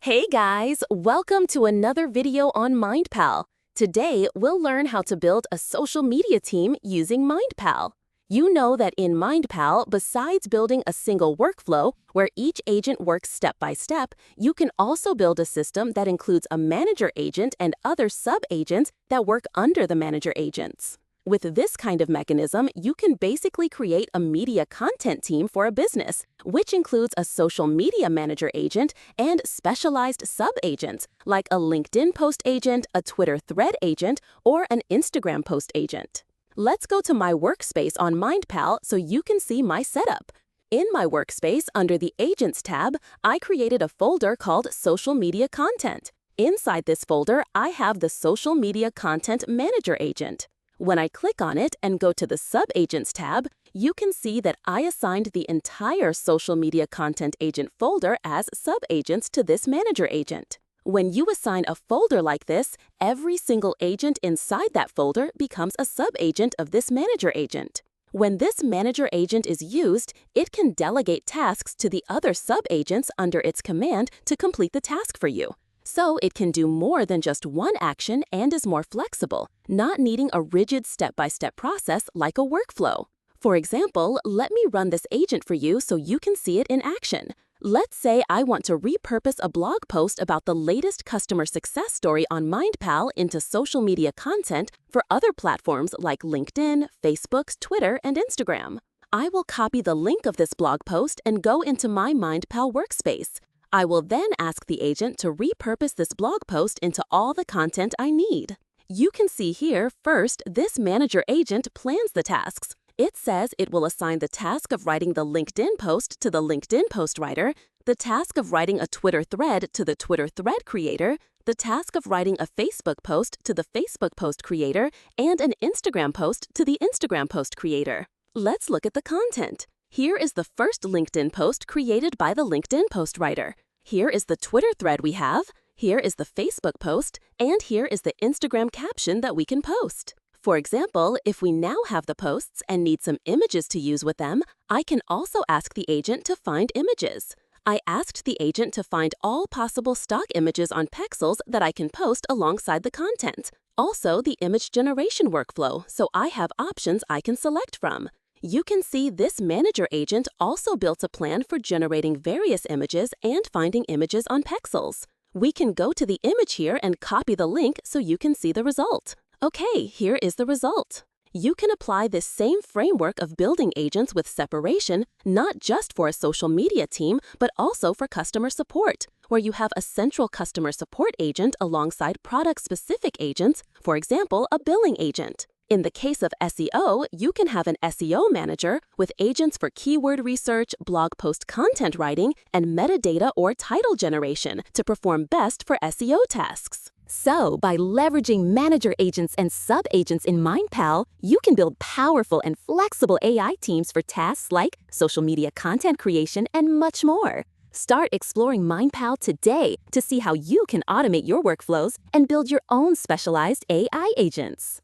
Hey guys, welcome to another video on MindPal. Today, we'll learn how to build a social media team using MindPal. You know that in MindPal, besides building a single workflow where each agent works step by step, you can also build a system that includes a manager agent and other sub-agents that work under the manager agents. With this kind of mechanism, you can basically create a media content team for a business, which includes a social media manager agent and specialized sub-agents like a LinkedIn post agent, a Twitter thread agent, or an Instagram post agent. Let's go to my workspace on MindPal so you can see my setup. In my workspace, under the Agents tab, I created a folder called Social Media Content. Inside this folder, I have the Social Media Content Manager agent. When I click on it and go to the Sub-Agents tab, you can see that I assigned the entire Social Media Content Agent folder as sub-agents to this Manager agent. When you assign a folder like this, every single agent inside that folder becomes a sub-agent of this Manager agent. When this Manager agent is used, it can delegate tasks to the other sub-agents under its command to complete the task for you. So it can do more than just one action and is more flexible, not needing a rigid step-by-step process like a workflow. For example, let me run this agent for you so you can see it in action. Let's say I want to repurpose a blog post about the latest customer success story on MindPal into social media content for other platforms like LinkedIn, Facebook, Twitter, and Instagram. I will copy the link of this blog post and go into my MindPal workspace. I will then ask the agent to repurpose this blog post into all the content I need. You can see here, first, this manager agent plans the tasks. It says it will assign the task of writing the LinkedIn post to the LinkedIn post writer, the task of writing a Twitter thread to the Twitter thread creator, the task of writing a Facebook post to the Facebook post creator, and an Instagram post to the Instagram post creator. Let's look at the content. Here is the first LinkedIn post created by the LinkedIn post writer. Here is the Twitter thread we have, here is the Facebook post, and here is the Instagram caption that we can post. For example, if we now have the posts and need some images to use with them, I can also ask the agent to find images. I asked the agent to find all possible stock images on Pexels that I can post alongside the content. Also, the image generation workflow, so I have options I can select from. You can see this manager agent also built a plan for generating various images and finding images on Pexels. We can go to the image here and copy the link so you can see the result. Okay, here is the result. You can apply this same framework of building agents with separation, not just for a social media team, but also for customer support, where you have a central customer support agent alongside product-specific agents, for example, a billing agent. In the case of SEO, you can have an SEO manager with agents for keyword research, blog post content writing, and metadata or title generation to perform best for SEO tasks. So, by leveraging manager agents and sub-agents in MindPal, you can build powerful and flexible AI teams for tasks like social media content creation and much more. Start exploring MindPal today to see how you can automate your workflows and build your own specialized AI agents.